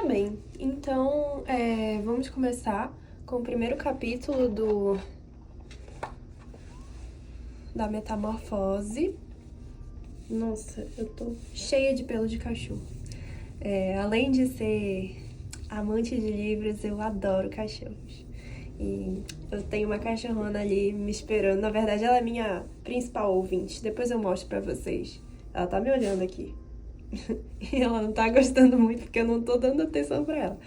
bem. Então, vamos começar com o primeiro capítulo da Metamorfose. Nossa, eu tô cheia de pelo de cachorro. Além de ser amante de livros, eu adoro cachorros. E eu tenho uma cachorrona ali me esperando. Na verdade, ela é minha principal ouvinte. Depois eu mostro pra vocês. Ela tá me olhando aqui. E ela não tá gostando muito porque eu não tô dando atenção pra ela.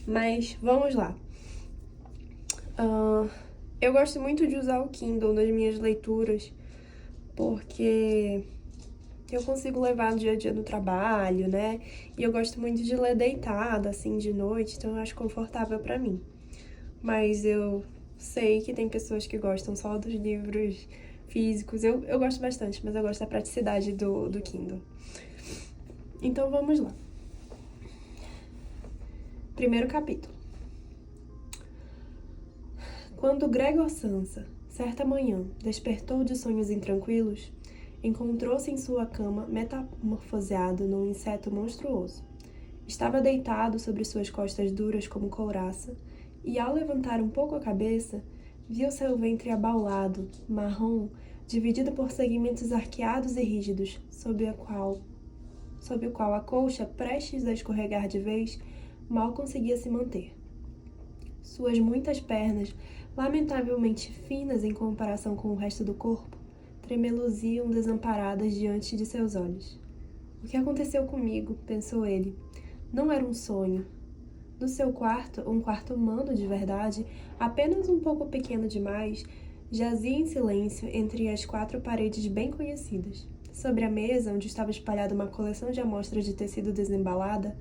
Mas vamos lá. Eu gosto muito de usar o Kindle nas minhas leituras porque eu consigo levar no dia a dia no trabalho, né? E eu gosto muito de ler deitada, assim, de noite, então eu acho confortável pra mim. Mas eu sei que tem pessoas que gostam só dos livros físicos. Eu gosto bastante, mas eu gosto da praticidade do Kindle. Então vamos lá. Primeiro capítulo. Quando Gregor Samsa, certa manhã, despertou de sonhos intranquilos, encontrou-se em sua cama metamorfoseado num inseto monstruoso. Estava deitado sobre suas costas duras como couraça, e ao levantar um pouco a cabeça, viu seu ventre abaulado, marrom, dividido por segmentos arqueados e rígidos, sob o qual a colcha, prestes a escorregar de vez, mal conseguia se manter. Suas muitas pernas, lamentavelmente finas em comparação com o resto do corpo, tremeluziam desamparadas diante de seus olhos. O que aconteceu comigo? Pensou ele. Não era um sonho. No seu quarto, um quarto humano de verdade, apenas um pouco pequeno demais, jazia em silêncio entre as quatro paredes bem conhecidas. Sobre a mesa, onde estava espalhada uma coleção de amostras de tecido desembalada,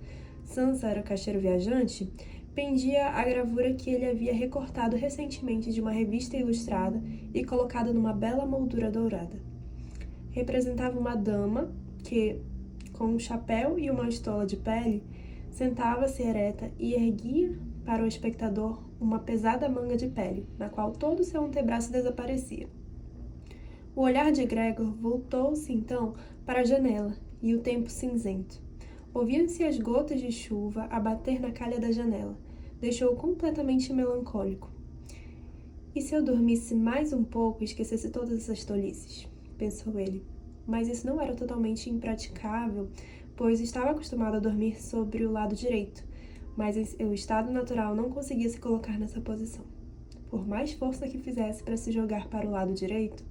Sansa era o caixeiro viajante, pendia a gravura que ele havia recortado recentemente de uma revista ilustrada e colocado numa bela moldura dourada. Representava uma dama que, com um chapéu e uma estola de pele, sentava-se ereta e erguia para o espectador uma pesada manga de pele, na qual todo seu antebraço desaparecia. O olhar de Gregor voltou-se então para a janela e o tempo cinzento. Ouviam-se as gotas de chuva a bater na calha da janela. Deixou-o completamente melancólico. E se eu dormisse mais um pouco e esquecesse todas essas tolices? Pensou ele. Mas isso não era totalmente impraticável, pois estava acostumado a dormir sobre o lado direito, mas em seu estado natural não conseguia se colocar nessa posição. Por mais força que fizesse para se jogar para o lado direito,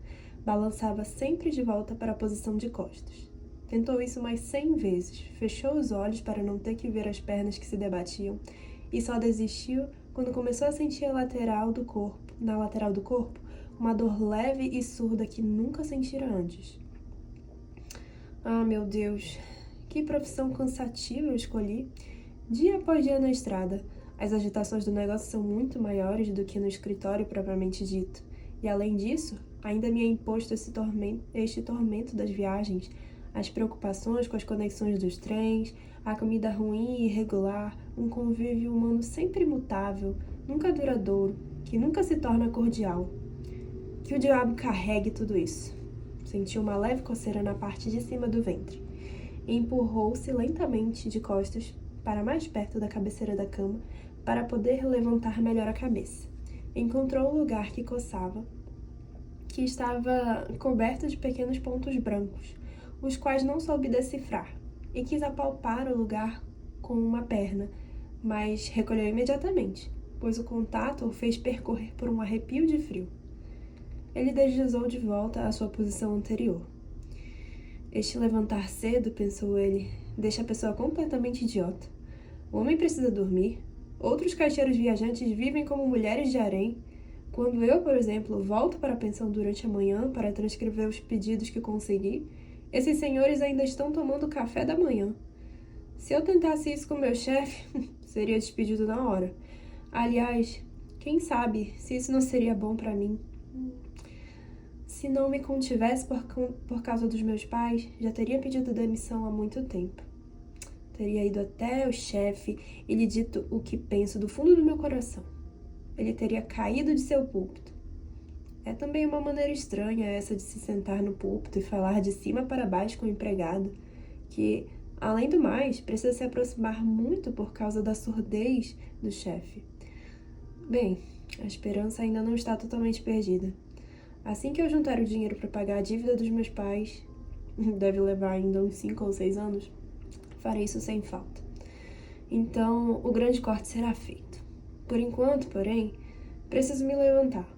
balançava sempre de volta para a posição de costas. Tentou isso mais 100 vezes, fechou os olhos para não ter que ver as pernas que se debatiam e só desistiu quando começou a sentir na lateral do corpo, uma dor leve e surda que nunca sentira antes. Ah, meu Deus, que profissão cansativa eu escolhi. Dia após dia na estrada, as agitações do negócio são muito maiores do que no escritório propriamente dito. E além disso, ainda me é imposto este tormento das viagens, as preocupações com as conexões dos trens, a comida ruim e irregular, um convívio humano sempre mutável, nunca duradouro, que nunca se torna cordial. Que o diabo carregue tudo isso. Sentiu uma leve coceira na parte de cima do ventre. Empurrou-se lentamente de costas para mais perto da cabeceira da cama para poder levantar melhor a cabeça. Encontrou o lugar que coçava, que estava coberto de pequenos pontos brancos, os quais não soube decifrar, e quis apalpar o lugar com uma perna, mas recolheu imediatamente, pois o contato o fez percorrer por um arrepio de frio. Ele deslizou de volta à sua posição anterior. Este levantar cedo, pensou ele, deixa a pessoa completamente idiota. O homem precisa dormir. Outros caixeiros viajantes vivem como mulheres de harém. Quando eu, por exemplo, volto para a pensão durante a manhã para transcrever os pedidos que consegui, esses senhores ainda estão tomando café da manhã. Se eu tentasse isso com meu chefe, seria despedido na hora. Aliás, quem sabe se isso não seria bom para mim? Se não me contivesse por causa dos meus pais, já teria pedido demissão há muito tempo. Teria ido até o chefe e lhe dito o que penso do fundo do meu coração. Ele teria caído de seu púlpito. É também uma maneira estranha essa de se sentar no púlpito e falar de cima para baixo com o empregado, que, Além do mais, precisa se aproximar muito por causa da surdez do chefe. Bem, a esperança ainda não está totalmente perdida. Assim que eu juntar o dinheiro para pagar a dívida dos meus pais, deve levar ainda uns 5 ou 6 anos, farei isso sem falta. Então, o grande corte será feito. Por enquanto, porém, preciso me levantar,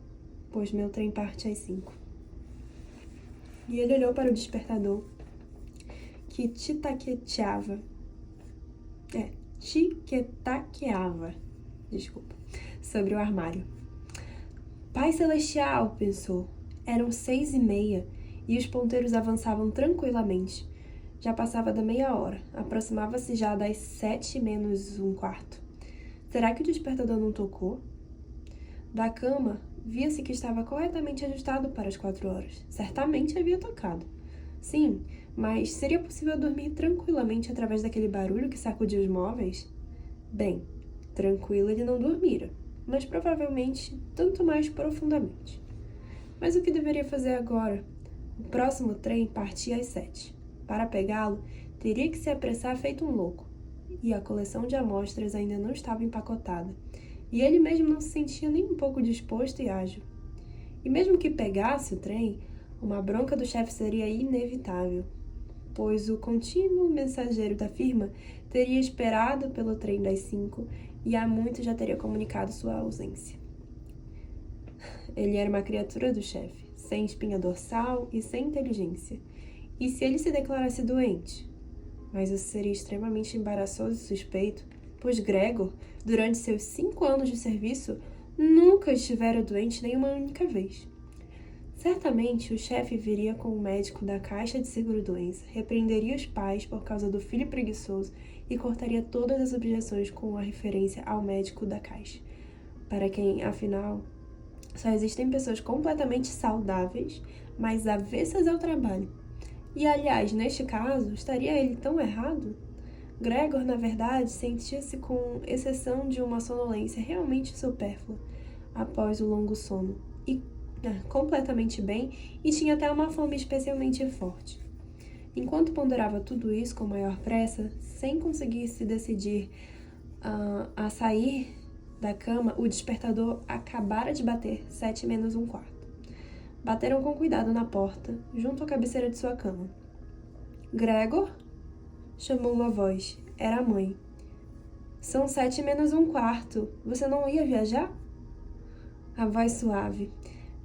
pois meu trem parte às 5. E ele olhou para o despertador, que tiquetaqueava, sobre o armário. Pai Celestial, pensou. Eram 6:30 e os ponteiros avançavam tranquilamente. Já passava da meia hora, aproximava-se já das 7 menos um quarto. Será que o despertador não tocou? Da cama, via-se que estava corretamente ajustado para as 4 horas. Certamente havia tocado. Sim, mas seria possível dormir tranquilamente através daquele barulho que sacudia os móveis? Bem, tranquilo ele não dormira, mas provavelmente tanto mais profundamente. Mas o que deveria fazer agora? O próximo trem partia às 7. Para pegá-lo, teria que se apressar feito um louco. E a coleção de amostras ainda não estava empacotada. E ele mesmo não se sentia nem um pouco disposto e ágil. E mesmo que pegasse o trem, uma bronca do chefe seria inevitável, pois o contínuo mensageiro da firma teria esperado pelo trem das 5 e há muito já teria comunicado sua ausência. Ele era uma criatura do chefe, sem espinha dorsal e sem inteligência. E se ele se declarasse doente? Mas isso seria extremamente embaraçoso e suspeito, pois Gregor, durante seus 5 anos de serviço, nunca estivera doente nem uma única vez. Certamente, o chefe viria com o médico da Caixa de Seguro-Doença, repreenderia os pais por causa do filho preguiçoso e cortaria todas as objeções com a referência ao médico da Caixa, para quem, afinal, só existem pessoas completamente saudáveis, mas avessas ao trabalho. E, aliás, neste caso, estaria ele tão errado? Gregor, na verdade, sentia-se com exceção de uma sonolência realmente supérflua após o longo sono, e completamente bem, e tinha até uma fome especialmente forte. Enquanto ponderava tudo isso com maior pressa, sem conseguir se decidir a sair da cama, o despertador acabara de bater 7 menos um quarto. Bateram com cuidado na porta, junto à cabeceira de sua cama. Gregor? Chamou uma voz. Era a mãe. São 7 menos um quarto. Você não ia viajar? A voz suave.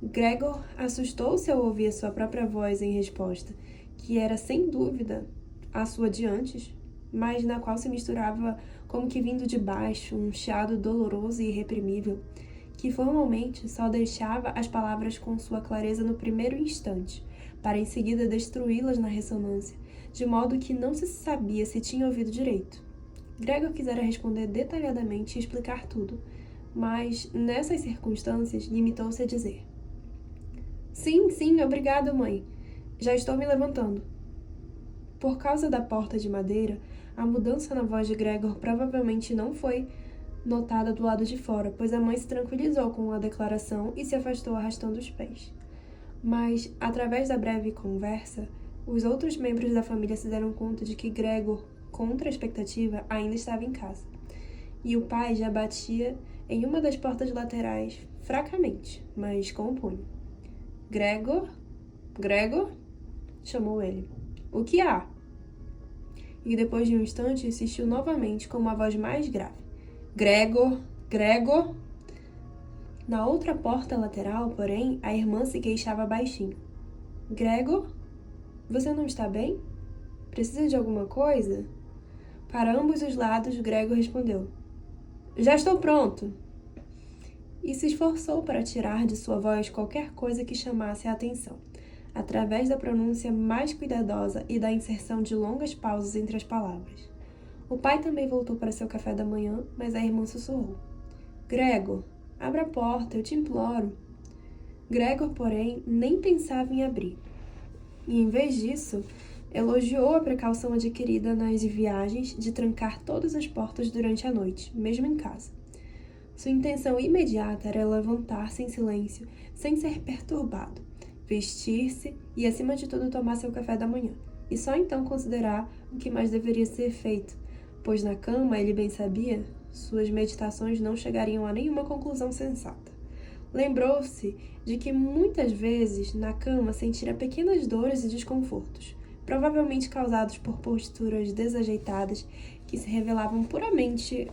Gregor assustou-se ao ouvir sua própria voz em resposta, que era sem dúvida a sua de antes, mas na qual se misturava como que vindo de baixo um chiado doloroso e irreprimível, que formalmente só deixava as palavras com sua clareza no primeiro instante, para em seguida destruí-las na ressonância, de modo que não se sabia se tinha ouvido direito. Gregor quisera responder detalhadamente e explicar tudo, mas, nessas circunstâncias, limitou-se a dizer: Sim, obrigado, mãe. Já estou me levantando. Por causa da porta de madeira, a mudança na voz de Gregor provavelmente não foi notada do lado de fora, pois a mãe se tranquilizou com a declaração e se afastou arrastando os pés. Mas, através da breve conversa, os outros membros da família se deram conta de que Gregor, contra a expectativa, ainda estava em casa. E o pai já batia em uma das portas laterais, fracamente, mas com o punho. Gregor? Chamou ele. O que há? E depois de um instante insistiu novamente com uma voz mais grave. Gregor? Na outra porta lateral, porém, a irmã se queixava baixinho. Gregor? Você não está bem? Precisa de alguma coisa? Para ambos os lados, Gregor respondeu. Já estou pronto. E se esforçou para tirar de sua voz qualquer coisa que chamasse a atenção, através da pronúncia mais cuidadosa e da inserção de longas pausas entre as palavras. O pai também voltou para seu café da manhã, mas a irmã sussurrou. Gregor, abra a porta, eu te imploro. Gregor, porém, nem pensava em abrir. E, em vez disso, elogiou a precaução adquirida nas viagens de trancar todas as portas durante a noite, mesmo em casa. Sua intenção imediata era levantar-se em silêncio, sem ser perturbado, vestir-se e, acima de tudo, tomar seu café da manhã, e só então considerar o que mais deveria ser feito, pois na cama, ele bem sabia, suas meditações não chegariam a nenhuma conclusão sensata. Lembrou-se de que muitas vezes na cama sentira pequenas dores e desconfortos, provavelmente causados por posturas desajeitadas que se revelavam puramente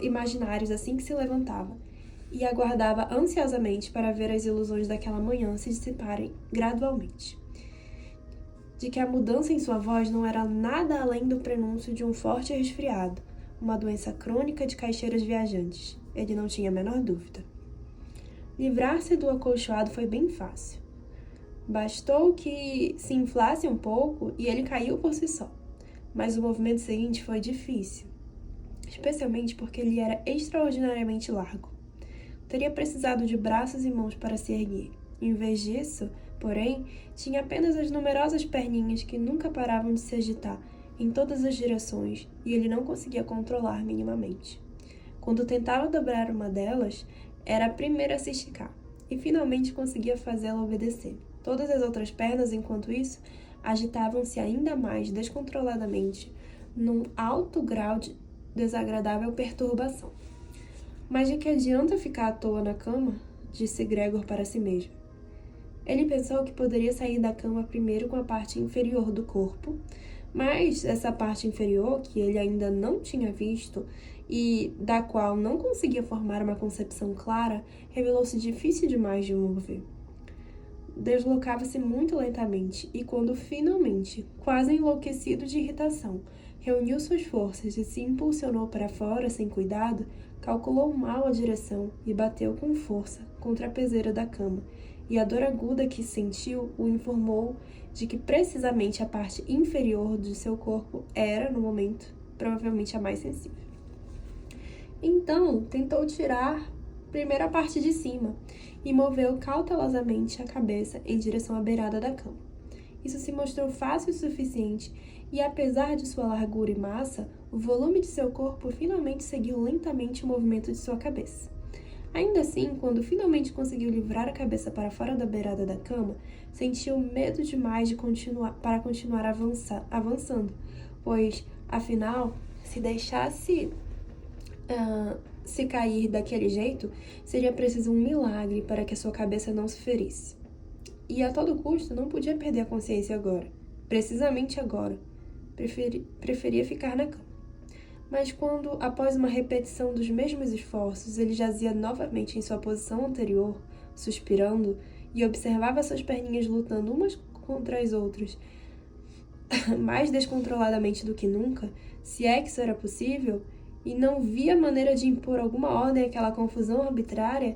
imaginários assim que se levantava, e aguardava ansiosamente para ver as ilusões daquela manhã se dissiparem gradualmente. De que a mudança em sua voz não era nada além do prenúncio de um forte resfriado, uma doença crônica de caixeiros viajantes. Ele não tinha a menor dúvida. Livrar-se do acolchoado foi bem fácil. Bastou que se inflasse um pouco e ele caiu por si só. Mas o movimento seguinte foi difícil, especialmente porque ele era extraordinariamente largo. Teria precisado de braços e mãos para se erguer. Em vez disso, porém, tinha apenas as numerosas perninhas que nunca paravam de se agitar em todas as direções e ele não conseguia controlar minimamente. Quando tentava dobrar uma delas, era a primeira a se esticar e finalmente conseguia fazê-la obedecer. Todas as outras pernas, enquanto isso, agitavam-se ainda mais descontroladamente, num alto grau de desagradável perturbação. Mas de que adianta ficar à toa na cama? Disse Gregor para si mesmo. Ele pensou que poderia sair da cama primeiro com a parte inferior do corpo, mas essa parte inferior, que ele ainda não tinha visto e da qual não conseguia formar uma concepção clara, revelou-se difícil demais de mover. Deslocava-se muito lentamente e, quando finalmente, quase enlouquecido de irritação, reuniu suas forças e se impulsionou para fora sem cuidado, calculou mal a direção e bateu com força contra a peseira da cama, e a dor aguda que sentiu o informou de que precisamente a parte inferior de seu corpo era, no momento, provavelmente a mais sensível. Então, tentou tirar primeiro a parte de cima e moveu cautelosamente a cabeça em direção à beirada da cama. Isso se mostrou fácil o suficiente e, apesar de sua largura e massa, o volume de seu corpo finalmente seguiu lentamente o movimento de sua cabeça. Ainda assim, quando finalmente conseguiu livrar a cabeça para fora da beirada da cama, sentiu medo demais de continuar avançando, pois, afinal, se deixasse se cair daquele jeito, seria preciso um milagre para que a sua cabeça não se ferisse. E a todo custo não podia perder a consciência agora, precisamente agora. Preferia ficar na cama. Mas quando, após uma repetição dos mesmos esforços, ele jazia novamente em sua posição anterior, suspirando, e observava suas perninhas lutando umas contra as outras, mais descontroladamente do que nunca, se é que isso era possível, e não via maneira de impor alguma ordem àquela confusão arbitrária,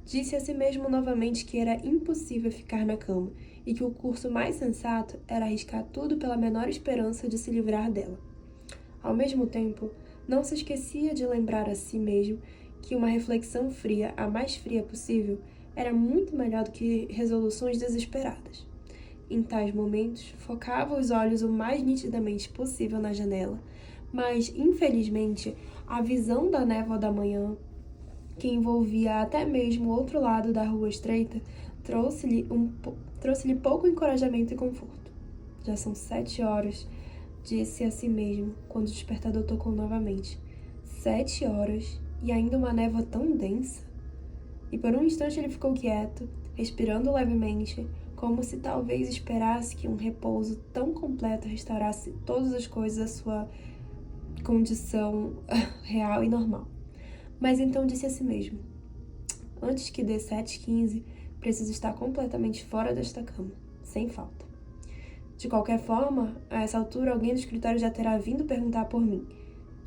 disse a si mesmo novamente que era impossível ficar na cama e que o curso mais sensato era arriscar tudo pela menor esperança de se livrar dela. Ao mesmo tempo, não se esquecia de lembrar a si mesmo que uma reflexão fria, a mais fria possível, era muito melhor do que resoluções desesperadas. Em tais momentos, focava os olhos o mais nitidamente possível na janela, mas, infelizmente, a visão da névoa da manhã, que envolvia até mesmo o outro lado da rua estreita, trouxe-lhe pouco encorajamento e conforto. Já são 7 horas, disse a si mesmo, quando o despertador tocou novamente. 7 horas, e ainda uma névoa tão densa. E por um instante ele ficou quieto, respirando levemente, como se talvez esperasse que um repouso tão completo restaurasse todas as coisas à sua condição real e normal. Mas então disse a si mesmo: antes que dê 7h15, preciso estar completamente fora desta cama, sem falta. De qualquer forma, a essa altura alguém do escritório já terá vindo perguntar por mim,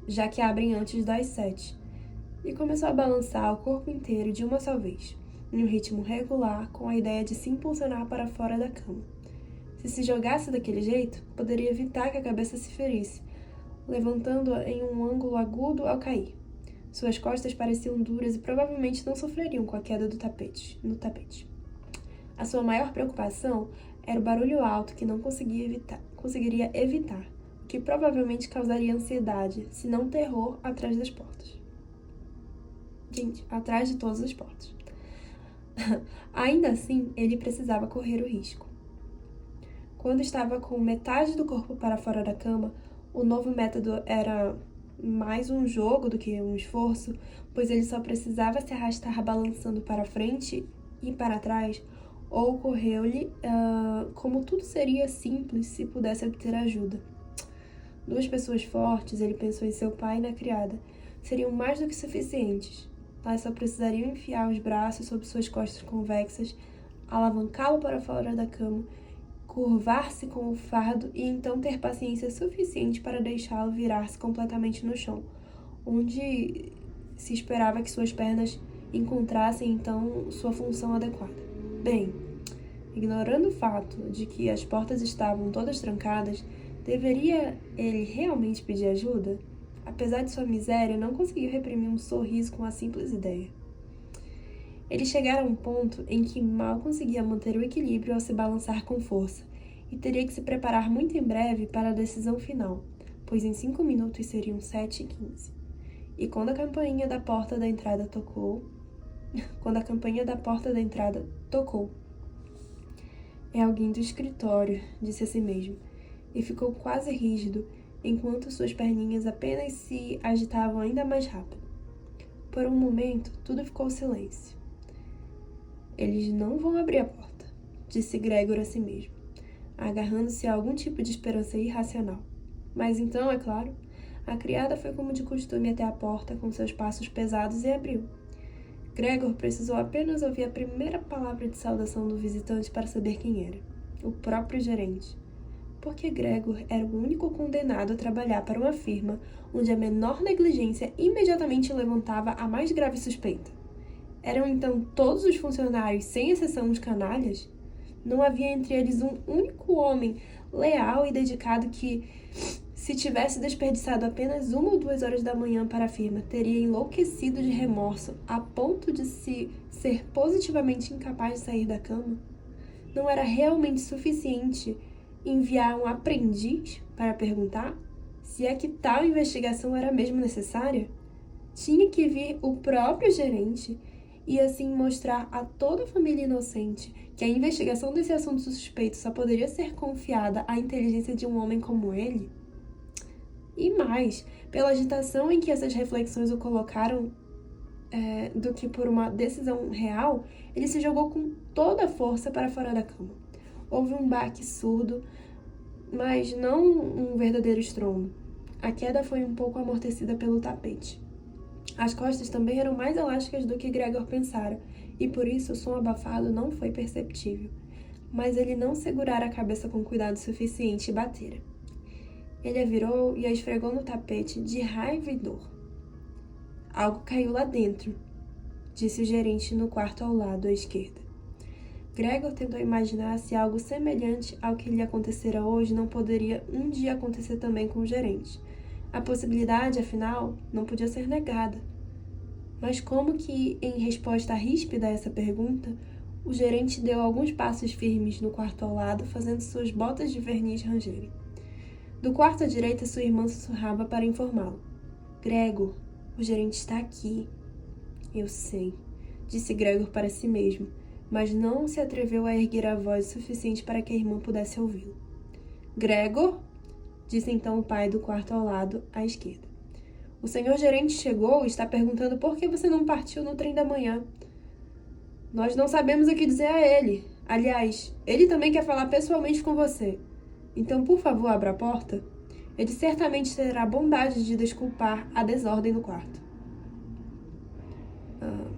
já que abrem antes das 7. E começou a balançar o corpo inteiro de uma só vez, em um ritmo regular, com a ideia de se impulsionar para fora da cama. Se jogasse daquele jeito, poderia evitar que a cabeça se ferisse, levantando-a em um ângulo agudo ao cair. Suas costas pareciam duras e provavelmente não sofreriam com a queda no tapete. A sua maior preocupação era o barulho alto que não conseguiria evitar, o que provavelmente causaria ansiedade, se não terror, atrás das portas. Atrás de todas as portas. Ainda assim, ele precisava correr o risco. Quando estava com metade do corpo para fora da cama, o novo método era mais um jogo do que um esforço, pois ele só precisava se arrastar balançando para frente e para trás, ou ocorreu-lhe como tudo seria simples se pudesse obter ajuda. 2 pessoas fortes, ele pensou em seu pai e na criada, seriam mais do que suficientes. Elas só precisariam enfiar os braços sob suas costas convexas, alavancá-lo para fora da cama, curvar-se com o fardo e então ter paciência suficiente para deixá-lo virar-se completamente no chão, onde se esperava que suas pernas encontrassem então sua função adequada. Bem, ignorando o fato de que as portas estavam todas trancadas, deveria ele realmente pedir ajuda? Apesar de sua miséria, não conseguiu reprimir um sorriso com a simples ideia. Eles chegaram a um ponto em que mal conseguia manter o equilíbrio ao se balançar com força, e teria que se preparar muito em breve para a decisão final, pois em 5 minutos seriam 7h15. E quando a campainha da porta da entrada tocou... É alguém do escritório, disse a si mesmo, e ficou quase rígido, enquanto suas perninhas apenas se agitavam ainda mais rápido. Por um momento, tudo ficou silêncio. Eles não vão abrir a porta, disse Gregor a si mesmo, agarrando-se a algum tipo de esperança irracional. Mas então, é claro, a criada foi como de costume até a porta com seus passos pesados e abriu. Gregor precisou apenas ouvir a primeira palavra de saudação do visitante para saber quem era. O próprio gerente. Porque Gregor era o único condenado a trabalhar para uma firma onde a menor negligência imediatamente levantava a mais grave suspeita. Eram então todos os funcionários, sem exceção os canalhas? Não havia entre eles um único homem leal e dedicado que, se tivesse desperdiçado apenas 1 ou 2 horas da manhã para a firma, teria enlouquecido de remorso a ponto de ser positivamente incapaz de sair da cama? Não era realmente suficiente enviar um aprendiz para perguntar se é que tal investigação era mesmo necessária? Tinha que vir o próprio gerente e assim mostrar a toda a família inocente que a investigação desse assunto suspeito só poderia ser confiada à inteligência de um homem como ele? E mais, pela agitação em que essas reflexões o colocaram do que por uma decisão real, ele se jogou com toda a força para fora da cama. Houve um baque surdo, mas não um verdadeiro estrondo. A queda foi um pouco amortecida pelo tapete. As costas também eram mais elásticas do que Gregor pensara, e por isso o som abafado não foi perceptível. Mas ele não segurara a cabeça com cuidado suficiente e batera. Ele a virou e a esfregou no tapete de raiva e dor. Algo caiu lá dentro, disse o gerente no quarto ao lado à esquerda. Gregor tentou imaginar se algo semelhante ao que lhe acontecera hoje não poderia um dia acontecer também com o gerente. A possibilidade, afinal, não podia ser negada. Mas como que, em resposta ríspida a essa pergunta, o gerente deu alguns passos firmes no quarto ao lado, fazendo suas botas de verniz rangerem. Do quarto à direita, sua irmã sussurrava para informá-lo. Gregor, o gerente está aqui. Eu sei, disse Gregor para si mesmo, mas não se atreveu a erguer a voz o suficiente para que a irmã pudesse ouvi-lo. Gregor, disse então o pai do quarto ao lado, à esquerda. O senhor gerente chegou e está perguntando por que você não partiu no trem da manhã. Nós não sabemos o que dizer a ele. Aliás, ele também quer falar pessoalmente com você. Então, por favor, abra a porta. Ele certamente terá a bondade de desculpar a desordem no quarto.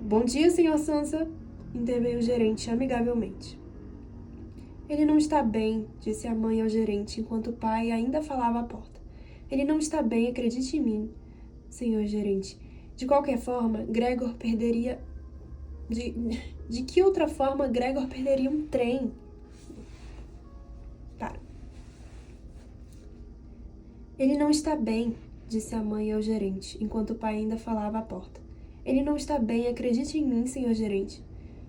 Bom dia, senhor Sansa, interveio o gerente amigavelmente. Ele não está bem, disse a mãe ao gerente, enquanto o pai ainda falava à porta. Ele não está bem, acredite em mim, senhor gerente. De qualquer forma, Gregor perderia... De que outra forma Gregor perderia um trem? Para. Ele não está bem, disse a mãe ao gerente, enquanto o pai ainda falava à porta. Ele não está bem, acredite em mim, senhor gerente.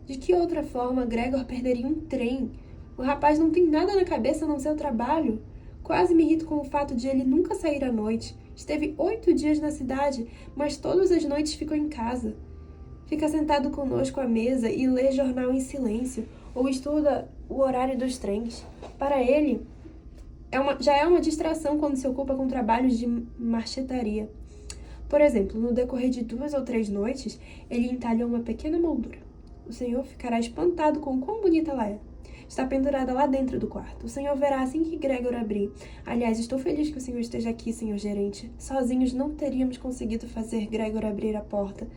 De que outra forma Gregor perderia um trem? O rapaz não tem nada na cabeça a não ser o trabalho. Quase me irrito com o fato de ele nunca sair à noite. Esteve 8 dias na cidade, mas todas as noites ficou em casa. Fica sentado conosco à mesa e lê jornal em silêncio, ou estuda o horário dos trens. Para ele, já é uma distração quando se ocupa com trabalhos de marchetaria. Por exemplo, no decorrer de 2 ou 3 noites, ele entalhou uma pequena moldura. O senhor ficará espantado com quão bonita ela é. Está pendurada lá dentro do quarto. O senhor verá assim que Gregor abrir. Aliás, estou feliz que o senhor esteja aqui, senhor gerente. Sozinhos não teríamos conseguido fazer Gregor abrir a porta.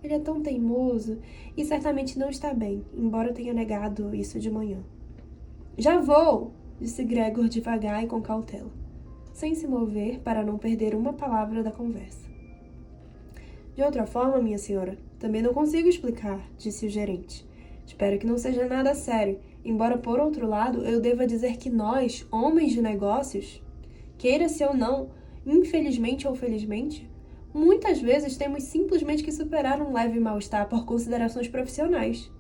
Ele é tão teimoso e certamente não está bem, embora tenha negado isso de manhã. Já vou, disse Gregor devagar e com cautela, sem se mover para não perder uma palavra da conversa. De outra forma, minha senhora, também não consigo explicar, disse o gerente. Espero que não seja nada sério, embora, por outro lado, eu deva dizer que nós, homens de negócios, queira-se ou não, infelizmente ou felizmente, muitas vezes temos simplesmente que superar um leve mal-estar por considerações profissionais.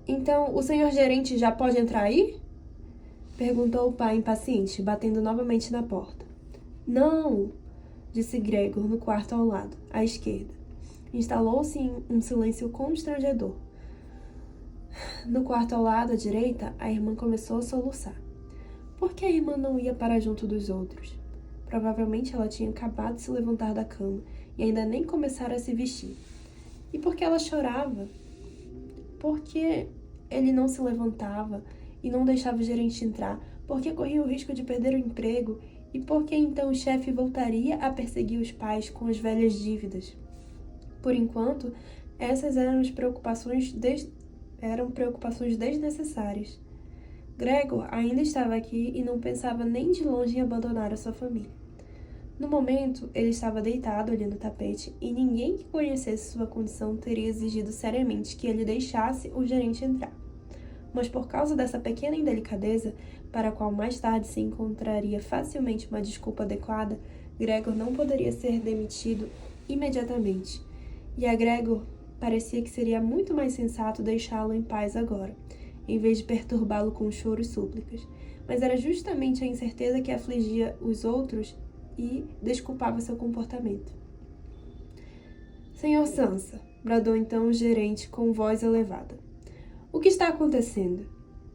Então, o senhor gerente já pode entrar aí? Perguntou o pai impaciente, batendo novamente na porta. Não, disse Gregor no quarto ao lado, à esquerda. Instalou-se em um silêncio constrangedor. No quarto ao lado, à direita, a irmã começou a soluçar. Por que a irmã não ia para junto dos outros? Provavelmente ela tinha acabado de se levantar da cama e ainda nem começara a se vestir. E por que ela chorava? Por que ele não se levantava e não deixava o gerente entrar? Por que corria o risco de perder o emprego? E por que então o chefe voltaria a perseguir os pais com as velhas dívidas? Por enquanto, essas eram preocupações desnecessárias. Gregor ainda estava aqui e não pensava nem de longe em abandonar a sua família. No momento, ele estava deitado olhando o tapete e ninguém que conhecesse sua condição teria exigido seriamente que ele deixasse o gerente entrar. Mas por causa dessa pequena indelicadeza, para a qual mais tarde se encontraria facilmente uma desculpa adequada, Gregor não poderia ser demitido imediatamente. E a Gregor parecia que seria muito mais sensato deixá-lo em paz agora, em vez de perturbá-lo com choros e súplicas. Mas era justamente a incerteza que afligia os outros e desculpava seu comportamento. Senhor Sansa, bradou então o gerente com voz elevada. O que está acontecendo?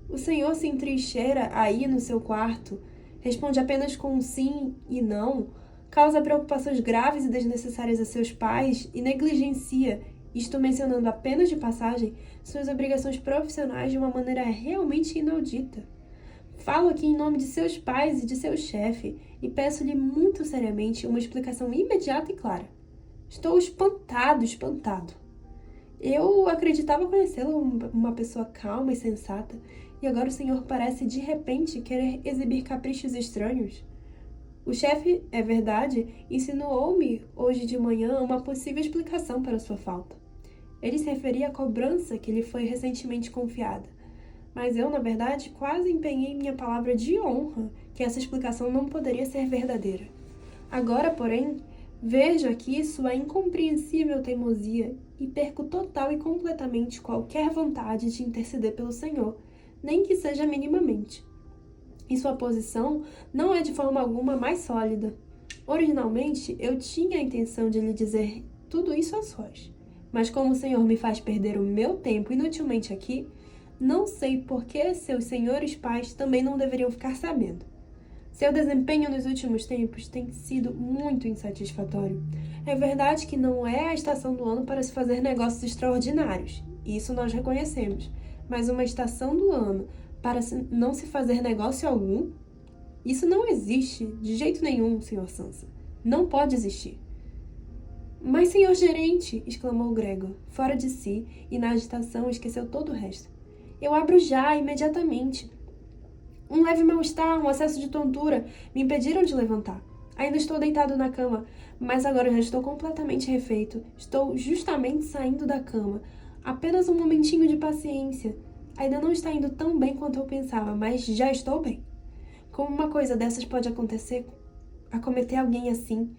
O senhor se entrincheira aí no seu quarto, responde apenas com um sim e não, causa preocupações graves e desnecessárias a seus pais e negligencia, isto mencionando apenas de passagem, suas obrigações profissionais de uma maneira realmente inaudita. Falo aqui em nome de seus pais e de seu chefe e peço-lhe muito seriamente uma explicação imediata e clara. Estou espantado. Eu acreditava conhecê-lo uma pessoa calma e sensata, e agora o senhor parece de repente querer exibir caprichos estranhos. O chefe, é verdade, insinuou-me hoje de manhã uma possível explicação para sua falta. Ele se referia à cobrança que lhe foi recentemente confiada. Mas eu, na verdade, quase empenhei minha palavra de honra que essa explicação não poderia ser verdadeira. Agora, porém, vejo aqui sua incompreensível teimosia e perco total e completamente qualquer vontade de interceder pelo Senhor, nem que seja minimamente. E sua posição não é de forma alguma mais sólida. Originalmente, eu tinha a intenção de lhe dizer tudo isso a sós. Mas como o Senhor me faz perder o meu tempo inutilmente aqui, não sei por que seus senhores pais também não deveriam ficar sabendo. Seu desempenho nos últimos tempos tem sido muito insatisfatório. É verdade que não é a estação do ano para se fazer negócios extraordinários, isso nós reconhecemos, mas uma estação do ano para não se fazer negócio algum? Isso não existe de jeito nenhum, Sr. Sansa. Não pode existir. Mas, senhor gerente, exclamou Gregor, fora de si, e na agitação esqueceu todo o resto. Eu abro já, imediatamente. Um leve mal-estar, um acesso de tontura, me impediram de levantar. Ainda estou deitado na cama, mas agora já estou completamente refeito. Estou justamente saindo da cama. Apenas um momentinho de paciência. Ainda não está indo tão bem quanto eu pensava, mas já estou bem. Como uma coisa dessas pode acometer alguém assim?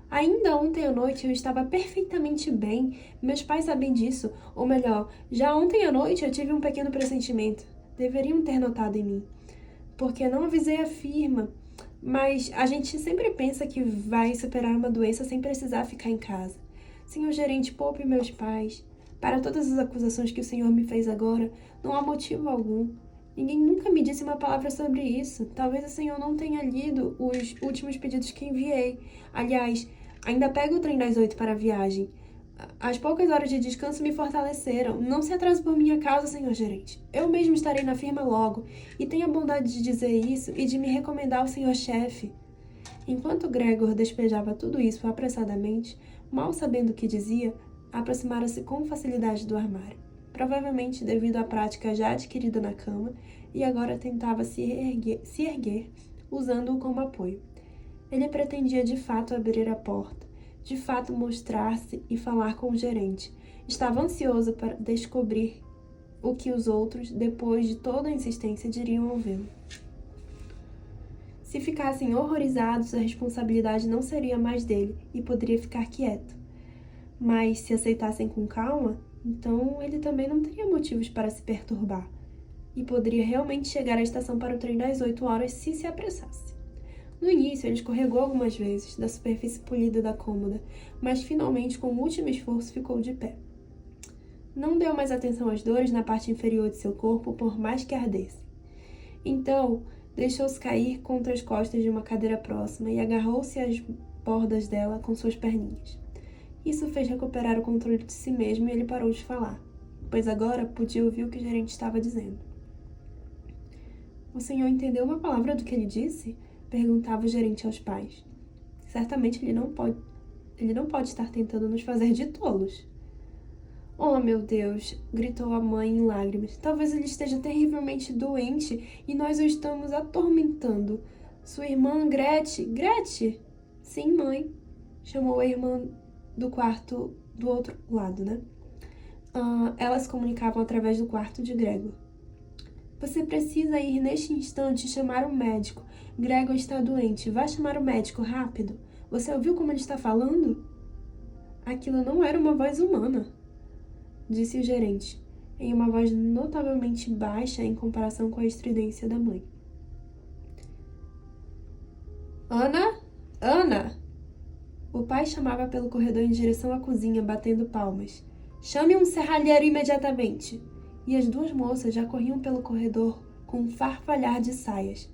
Ainda ontem à noite eu estava perfeitamente bem. Meus pais sabem disso. Ou melhor, já ontem à noite eu tive um pequeno pressentimento. Deveriam ter notado em mim. Porque não avisei a firma. Mas a gente sempre pensa que vai superar uma doença sem precisar ficar em casa. Senhor gerente, poupe meus pais. Para todas as acusações que o Senhor me fez agora, não há motivo algum. Ninguém nunca me disse uma palavra sobre isso. Talvez o Senhor não tenha lido os últimos pedidos que enviei. Aliás, ainda pego o trem das 8 para a viagem. As poucas horas de descanso me fortaleceram. Não se atrase por minha causa, senhor gerente. Eu mesmo estarei na firma logo. E tenha a bondade de dizer isso e de me recomendar ao senhor chefe. Enquanto Gregor despejava tudo isso apressadamente, mal sabendo o que dizia, aproximara-se com facilidade do armário. Provavelmente devido à prática já adquirida na cama, e agora tentava se erguer usando-o como apoio. Ele pretendia de fato abrir a porta, de fato mostrar-se e falar com o gerente. Estava ansioso para descobrir o que os outros, depois de toda a insistência, diriam ouvi-lo. Se ficassem horrorizados, a responsabilidade não seria mais dele e poderia ficar quieto. Mas se aceitassem com calma, então ele também não teria motivos para se perturbar e poderia realmente chegar à estação para o trem das 8 horas se apressasse. No início, ele escorregou algumas vezes da superfície polida da cômoda, mas finalmente, com o último esforço, ficou de pé. Não deu mais atenção às dores na parte inferior de seu corpo, por mais que ardesse. Então, deixou-se cair contra as costas de uma cadeira próxima e agarrou-se às bordas dela com suas perninhas. Isso fez recuperar o controle de si mesmo e ele parou de falar, pois agora podia ouvir o que o gerente estava dizendo. O senhor entendeu uma palavra do que ele disse? Perguntava o gerente aos pais. Certamente ele não pode estar tentando nos fazer de tolos. Oh, meu Deus! Gritou a mãe em lágrimas. Talvez ele esteja terrivelmente doente e nós o estamos atormentando. Sua irmã Gretchen... Gretchen? Sim, mãe. Chamou a irmã do quarto do outro lado, né? Elas se comunicavam através do quarto de Gregor. Você precisa ir neste instante chamar um médico. Gregor está doente. Vá chamar o médico, rápido. Você ouviu como ele está falando? Aquilo não era uma voz humana, disse o gerente, em uma voz notavelmente baixa em comparação com a estridência da mãe. Ana? Ana! O pai chamava pelo corredor em direção à cozinha, batendo palmas. Chame um serralheiro imediatamente! E as duas moças já corriam pelo corredor com um farfalhar de saias.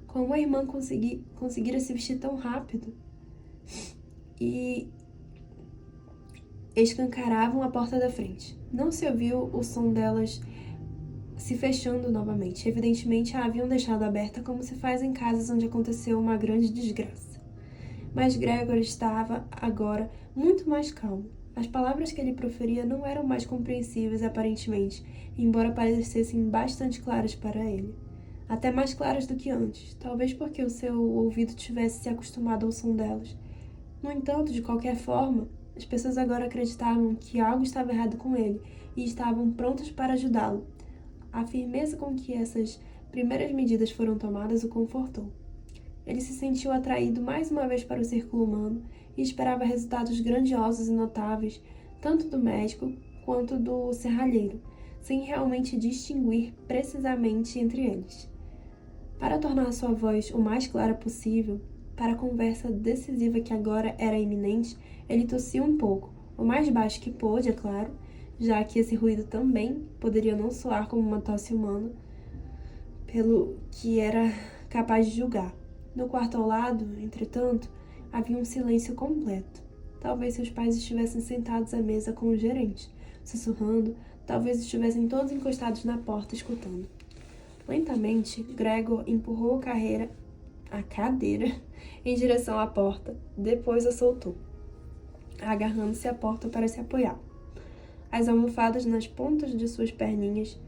Como a irmã conseguira se vestir tão rápido? E escancaravam a porta da frente. Não se ouviu o som delas se fechando novamente. Evidentemente, a haviam deixado aberta como se faz em casas onde aconteceu uma grande desgraça. Mas Gregor estava, agora, muito mais calmo. As palavras que ele proferia não eram mais compreensíveis, aparentemente, embora parecessem bastante claras para ele. Até mais claras do que antes, talvez porque o seu ouvido tivesse se acostumado ao som delas. No entanto, de qualquer forma, as pessoas agora acreditavam que algo estava errado com ele e estavam prontas para ajudá-lo. A firmeza com que essas primeiras medidas foram tomadas o confortou. Ele se sentiu atraído mais uma vez para o círculo humano e esperava resultados grandiosos e notáveis, tanto do médico quanto do serralheiro, sem realmente distinguir precisamente entre eles. Para tornar sua voz o mais clara possível, para a conversa decisiva que agora era iminente, ele tossiu um pouco, o mais baixo que pôde, é claro, já que esse ruído também poderia não soar como uma tosse humana, pelo que era capaz de julgar. No quarto ao lado, entretanto, havia um silêncio completo. Talvez seus pais estivessem sentados à mesa com o gerente, sussurrando, talvez estivessem todos encostados na porta, escutando. Lentamente, Gregor empurrou a cadeira em direção à porta, depois a soltou, agarrando-se à porta para se apoiar. As almofadas nas pontas de suas perninhas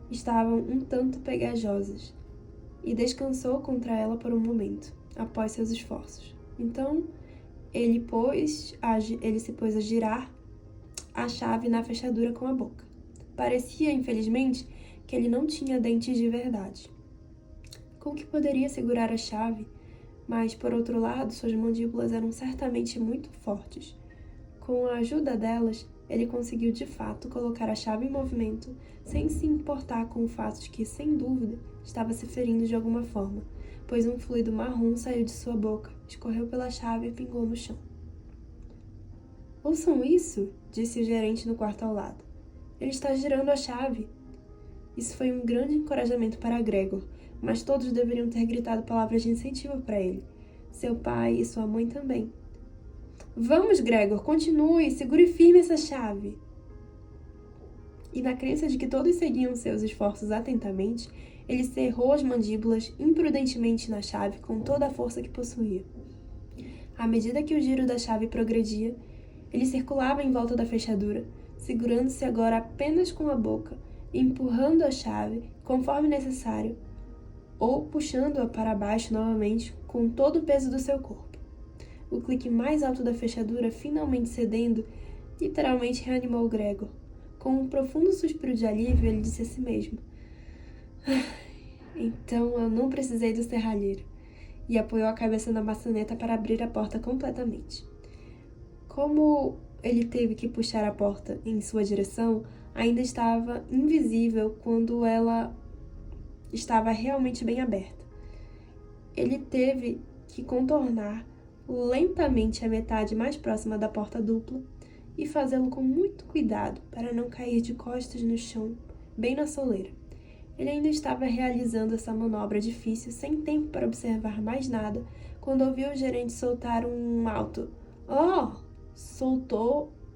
estavam um tanto pegajosas, e descansou contra ela por um momento, após seus esforços. Então, ele se pôs a girar a chave na fechadura com a boca. Parecia, infelizmente, que ele não tinha dentes de verdade. Com que poderia segurar a chave, mas, por outro lado, suas mandíbulas eram certamente muito fortes. Com a ajuda delas, ele conseguiu de fato colocar a chave em movimento, sem se importar com o fato de que, sem dúvida, estava se ferindo de alguma forma, pois um fluido marrom saiu de sua boca, escorreu pela chave e pingou no chão. Ouçam isso, disse o gerente no quarto ao lado. Ele está girando a chave. Isso foi um grande encorajamento para Gregor, mas todos deveriam ter gritado palavras de incentivo para ele. Seu pai e sua mãe também. Vamos, Gregor, continue, segure firme essa chave. E na crença de que todos seguiam seus esforços atentamente, ele cerrou as mandíbulas imprudentemente na chave com toda a força que possuía. À medida que o giro da chave progredia, ele circulava em volta da fechadura, segurando-se agora apenas com a boca, empurrando a chave conforme necessário, ou puxando-a para baixo novamente com todo o peso do seu corpo. O clique mais alto da fechadura, finalmente cedendo, literalmente reanimou Gregor. Com um profundo suspiro de alívio, ele disse a si mesmo: então eu não precisei do serralheiro. E apoiou a cabeça na maçaneta para abrir a porta completamente. Como ele teve que puxar a porta em sua direção, ainda estava invisível quando ela estava realmente bem aberta. Ele teve que contornar lentamente a metade mais próxima da porta dupla e fazê-lo com muito cuidado para não cair de costas no chão, bem na soleira. Ele ainda estava realizando essa manobra difícil, sem tempo para observar mais nada, quando ouviu o gerente soltar um alto "Oh!".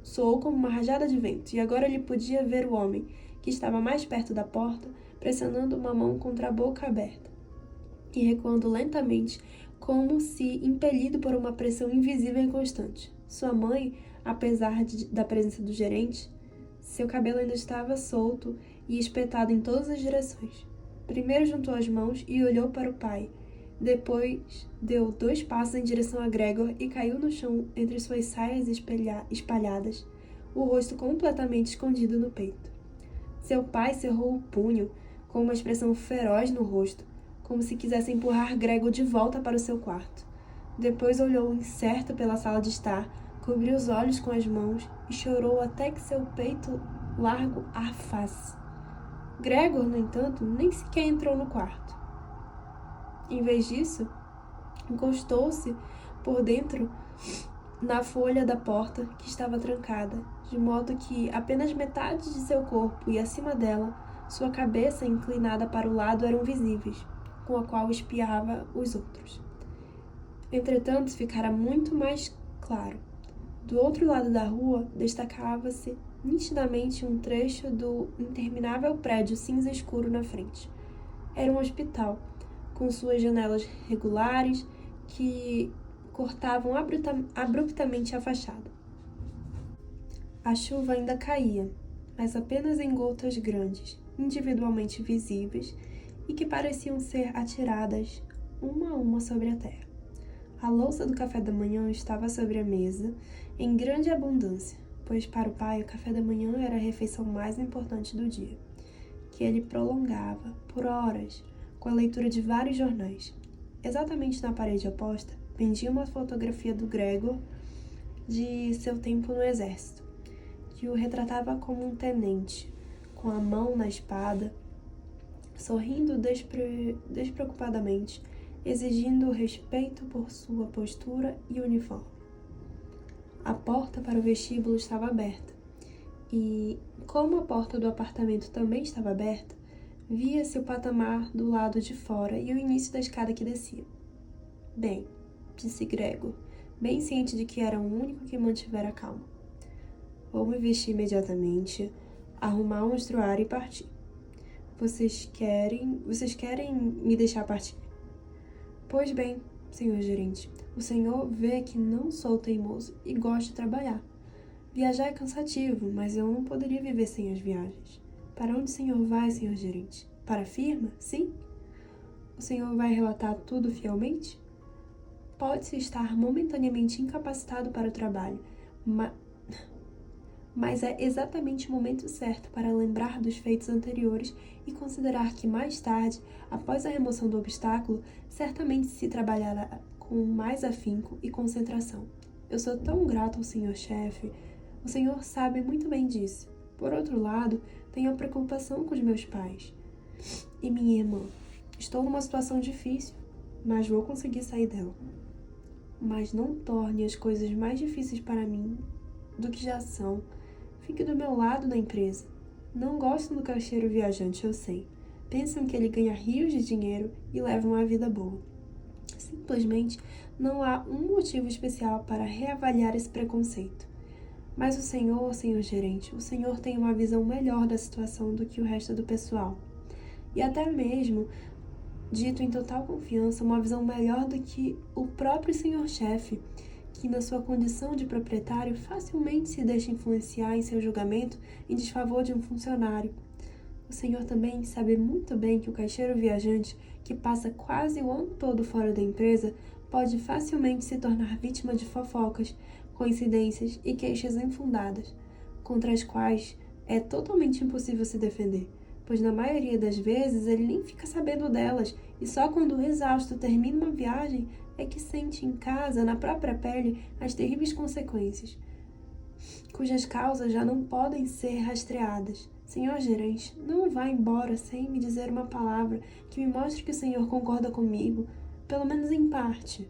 Soou como uma rajada de vento, e agora ele podia ver o homem, que estava mais perto da porta, pressionando uma mão contra a boca aberta e recuando lentamente, como se impelido por uma pressão invisível e constante. Sua mãe, apesar da presença do gerente, seu cabelo ainda estava solto e espetado em todas as direções. Primeiro juntou as mãos e olhou para o pai. Depois deu 2 passos em direção a Gregor e caiu no chão entre suas saias espalhadas, o rosto completamente escondido no peito. Seu pai cerrou o punho com uma expressão feroz no rosto, como se quisesse empurrar Gregor de volta para o seu quarto. Depois olhou incerto pela sala de estar, cobriu os olhos com as mãos e chorou até que seu peito largo arfasse. Gregor, no entanto, nem sequer entrou no quarto. Em vez disso, encostou-se por dentro na folha da porta que estava trancada, de modo que apenas metade de seu corpo e acima dela, sua cabeça inclinada para o lado eram visíveis, com a qual espiava os outros. Entretanto, ficara muito mais claro. Do outro lado da rua, destacava-se nitidamente um trecho do interminável prédio cinza escuro na frente. Era um hospital, com suas janelas regulares que cortavam abruptamente a fachada. A chuva ainda caía, mas apenas em gotas grandes, individualmente visíveis e que pareciam ser atiradas uma a uma sobre a terra. A louça do café da manhã estava sobre a mesa, em grande abundância, pois para o pai o café da manhã era a refeição mais importante do dia, que ele prolongava, por horas, com a leitura de vários jornais. Exatamente na parede oposta, pendia uma fotografia do Gregor de seu tempo no exército, que o retratava como um tenente, com a mão na espada, sorrindo despreocupadamente, exigindo respeito por sua postura e uniforme. A porta para o vestíbulo estava aberta, e, como a porta do apartamento também estava aberta, via-se o patamar do lado de fora e o início da escada que descia. Bem, disse Gregor, bem ciente de que era o único que mantivera a calma. Vou me vestir imediatamente, arrumar um vestuário e partir. Vocês querem me deixar partir? Pois bem, senhor gerente, o senhor vê que não sou teimoso e gosto de trabalhar. Viajar é cansativo, mas eu não poderia viver sem as viagens. Para onde o senhor vai, senhor gerente? Para a firma? Sim? O senhor vai relatar tudo fielmente? Pode-se estar momentaneamente incapacitado para o trabalho, mas é exatamente o momento certo para lembrar dos feitos anteriores e considerar que mais tarde, após a remoção do obstáculo, certamente se trabalhará com mais afinco e concentração. Eu sou tão grato ao senhor chefe. O senhor sabe muito bem disso. Por outro lado, tenho a preocupação com os meus pais e minha irmã. Estou numa situação difícil, mas vou conseguir sair dela. Mas não torne as coisas mais difíceis para mim do que já são. Fique do meu lado na empresa. Não gostam do caixeiro viajante, eu sei. Pensam que ele ganha rios de dinheiro e leva uma vida boa. Simplesmente não há um motivo especial para reavaliar esse preconceito. Mas o senhor gerente, o senhor tem uma visão melhor da situação do que o resto do pessoal. E até mesmo, dito em total confiança, uma visão melhor do que o próprio senhor-chefe, que na sua condição de proprietário facilmente se deixa influenciar em seu julgamento em desfavor de um funcionário. O senhor também sabe muito bem que o caixeiro viajante, que passa quase o ano todo fora da empresa, pode facilmente se tornar vítima de fofocas, coincidências e queixas infundadas, contra as quais é totalmente impossível se defender, pois na maioria das vezes ele nem fica sabendo delas e só quando exausto termina uma viagem é que sente em casa, na própria pele, as terríveis consequências, cujas causas já não podem ser rastreadas. Senhor gerente, não vá embora sem me dizer uma palavra que me mostre que o senhor concorda comigo, pelo menos em parte.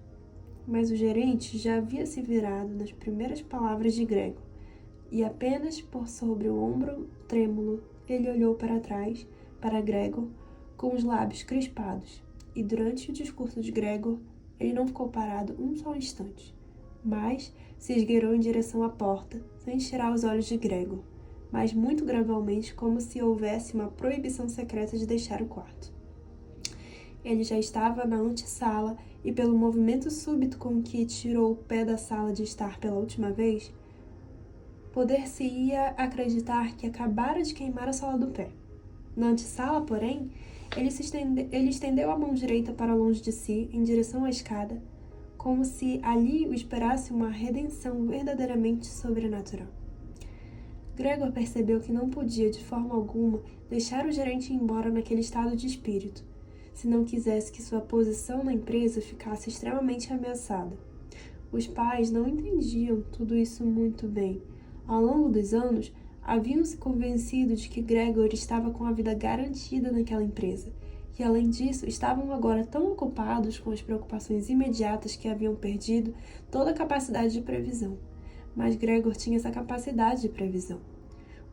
Mas o gerente já havia se virado nas primeiras palavras de Gregor, e apenas por sobre o ombro trêmulo ele olhou para trás, para Gregor, com os lábios crispados, e durante o discurso de Gregor, ele não ficou parado um só instante, mas se esgueirou em direção à porta, sem tirar os olhos de Gregor, mas muito gradualmente, como se houvesse uma proibição secreta de deixar o quarto. Ele já estava na antessala e, pelo movimento súbito com que tirou o pé da sala de estar pela última vez, poder-se-ia acreditar que acabara de queimar a sola do pé. Na antessala, porém, ele estendeu a mão direita para longe de si, em direção à escada, como se ali o esperasse uma redenção verdadeiramente sobrenatural. Gregor percebeu que não podia, de forma alguma, deixar o gerente ir embora naquele estado de espírito, se não quisesse que sua posição na empresa ficasse extremamente ameaçada. Os pais não entendiam tudo isso muito bem. Ao longo dos anos, haviam-se convencido de que Gregor estava com a vida garantida naquela empresa, e além disso, estavam agora tão ocupados com as preocupações imediatas que haviam perdido toda a capacidade de previsão. Mas Gregor tinha essa capacidade de previsão.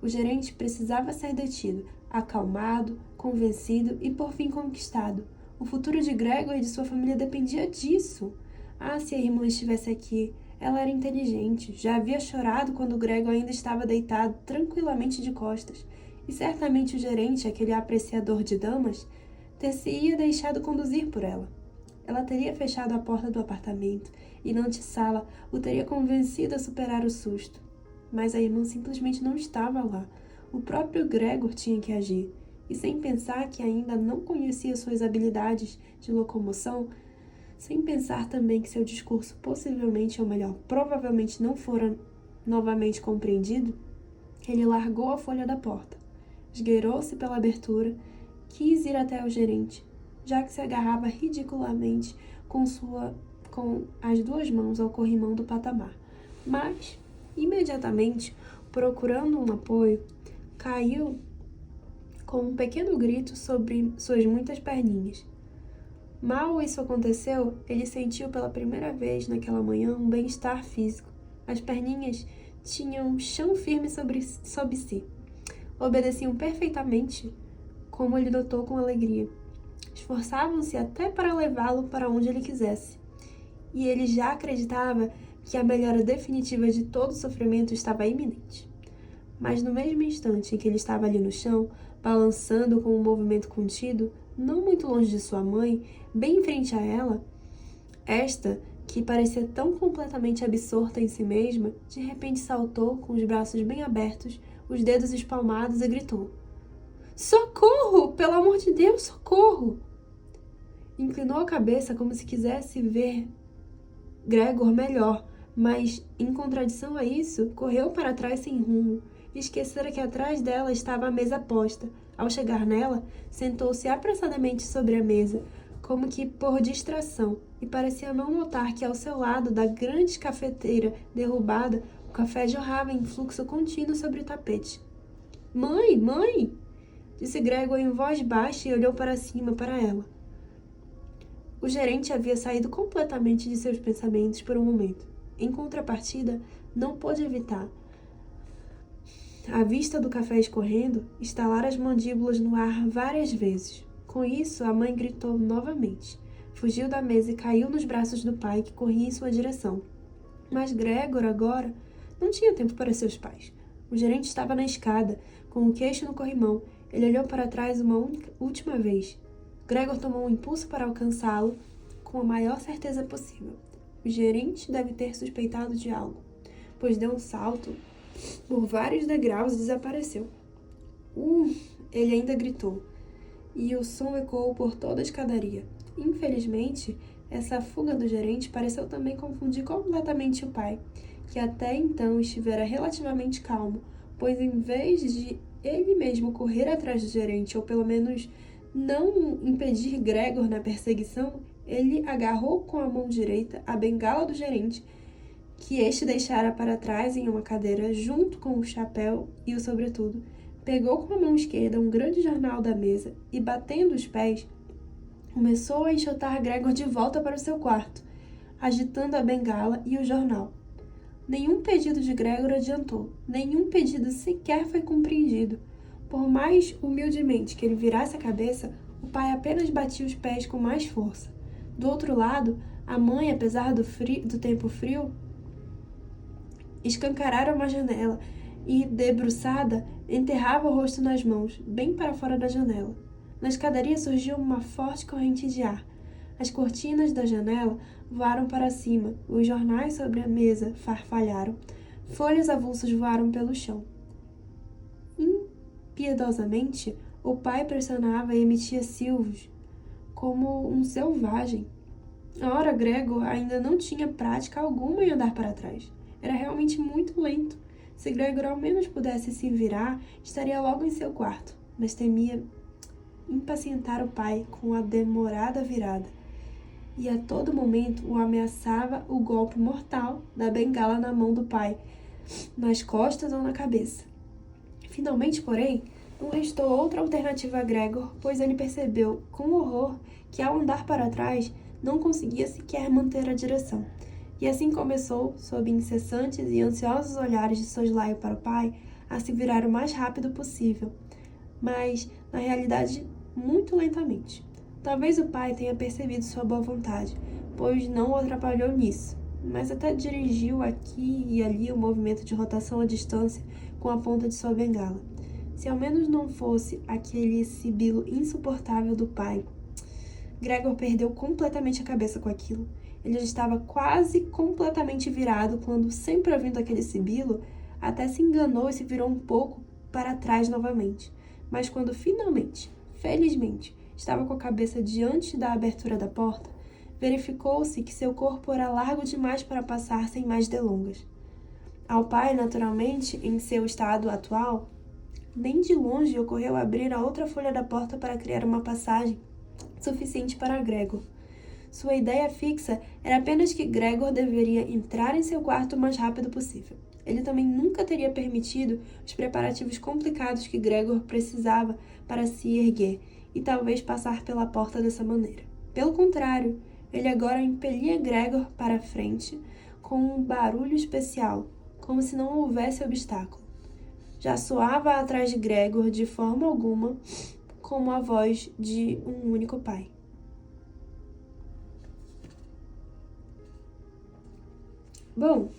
O gerente precisava ser detido, acalmado, convencido e por fim conquistado. O futuro de Gregor e de sua família dependia disso. Ah, se a irmã estivesse aqui! Ela era inteligente, já havia chorado quando Gregor ainda estava deitado tranquilamente de costas, e certamente o gerente, aquele apreciador de damas, ter-se-ia deixado conduzir por ela. Ela teria fechado a porta do apartamento e, na antessala, o teria convencido a superar o susto. Mas a irmã simplesmente não estava lá. O próprio Gregor tinha que agir. E sem pensar que ainda não conhecia suas habilidades de locomoção, sem pensar também que seu discurso possivelmente, ou melhor, provavelmente não fora novamente compreendido, ele largou a folha da porta, esgueirou-se pela abertura, quis ir até o gerente, já que se agarrava ridiculamente com as duas mãos ao corrimão do patamar. Mas, imediatamente, procurando um apoio, caiu com um pequeno grito sobre suas muitas perninhas. Mal isso aconteceu, ele sentiu pela primeira vez naquela manhã um bem-estar físico. As perninhas tinham chão firme sob si. Obedeciam perfeitamente, como ele notou com alegria. Esforçavam-se até para levá-lo para onde ele quisesse. E ele já acreditava que a melhora definitiva de todo o sofrimento estava iminente. Mas no mesmo instante em que ele estava ali no chão, balançando com um movimento contido, não muito longe de sua mãe, bem em frente a ela, esta, que parecia tão completamente absorta em si mesma, de repente saltou com os braços bem abertos, os dedos espalmados e gritou: "Socorro! Pelo amor de Deus, socorro!" Inclinou a cabeça como se quisesse ver Gregor melhor, mas, em contradição a isso, correu para trás sem rumo e esquecera que atrás dela estava a mesa posta. Ao chegar nela, sentou-se apressadamente sobre a mesa, como que por distração, e parecia não notar que ao seu lado da grande cafeteira derrubada, o café jorrava em fluxo contínuo sobre o tapete. "Mãe, mãe!" disse Gregor em voz baixa e olhou para cima, para ela. O gerente havia saído completamente de seus pensamentos por um momento. Em contrapartida, não pôde evitar à vista do café escorrendo, estalara as mandíbulas no ar várias vezes. Com isso, a mãe gritou novamente. Fugiu da mesa e caiu nos braços do pai, que corria em sua direção. Mas Gregor, agora, não tinha tempo para seus pais. O gerente estava na escada, com o queixo no corrimão. Ele olhou para trás uma última vez. Gregor tomou um impulso para alcançá-lo com a maior certeza possível. O gerente deve ter suspeitado de algo, pois deu um salto por vários degraus e desapareceu. Ele ainda gritou, e o som ecoou por toda a escadaria. Infelizmente, essa fuga do gerente pareceu também confundir completamente o pai, que até então estivera relativamente calmo, pois em vez de ele mesmo correr atrás do gerente, ou pelo menos não impedir Gregor na perseguição, ele agarrou com a mão direita a bengala do gerente, que este deixara para trás em uma cadeira junto com o chapéu e o sobretudo, pegou com a mão esquerda um grande jornal da mesa e, batendo os pés, começou a enxotar Gregor de volta para o seu quarto, agitando a bengala e o jornal. Nenhum pedido de Gregor adiantou, nenhum pedido sequer foi compreendido. Por mais humildemente que ele virasse a cabeça, o pai apenas batia os pés com mais força. Do outro lado, a mãe, apesar do tempo frio, escancarara uma janela e, debruçada, enterrava o rosto nas mãos, bem para fora da janela. Na escadaria surgiu uma forte corrente de ar. As cortinas da janela voaram para cima, os jornais sobre a mesa farfalharam, folhas avulsas voaram pelo chão. Impiedosamente, o pai pressionava e emitia silvos, como um selvagem. Ora, Gregor ainda não tinha prática alguma em andar para trás. Era realmente muito lento. Se Gregor ao menos pudesse se virar, estaria logo em seu quarto, mas temia impacientar o pai com a demorada virada. E a todo momento o ameaçava o golpe mortal da bengala na mão do pai, nas costas ou na cabeça. Finalmente, porém, não restou outra alternativa a Gregor, pois ele percebeu com horror que ao andar para trás não conseguia sequer manter a direção. E assim começou, sob incessantes e ansiosos olhares de soslaio para o pai, a se virar o mais rápido possível, mas, na realidade, muito lentamente. Talvez o pai tenha percebido sua boa vontade, pois não o atrapalhou nisso, mas até dirigiu aqui e ali o movimento de rotação à distância com a ponta de sua bengala. Se ao menos não fosse aquele sibilo insuportável do pai. Gregor perdeu completamente a cabeça com aquilo. Ele já estava quase completamente virado quando, sempre ouvindo aquele sibilo, até se enganou e se virou um pouco para trás novamente. Mas quando finalmente, felizmente, estava com a cabeça diante da abertura da porta, verificou-se que seu corpo era largo demais para passar sem mais delongas. Ao pai, naturalmente, em seu estado atual, nem de longe ocorreu abrir a outra folha da porta para criar uma passagem suficiente para Gregor. Sua ideia fixa era apenas que Gregor deveria entrar em seu quarto o mais rápido possível. Ele também nunca teria permitido os preparativos complicados que Gregor precisava para se erguer e talvez passar pela porta dessa maneira. Pelo contrário, ele agora impelia Gregor para frente com um barulho especial, como se não houvesse obstáculo. Já soava atrás de Gregor de forma alguma como a voz de um único pai. Bom,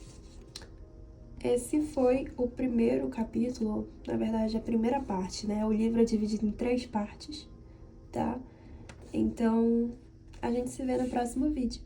esse foi o primeiro capítulo, na verdade a primeira parte, né? O livro é dividido em 3 partes, tá? Então, a gente se vê no próximo vídeo.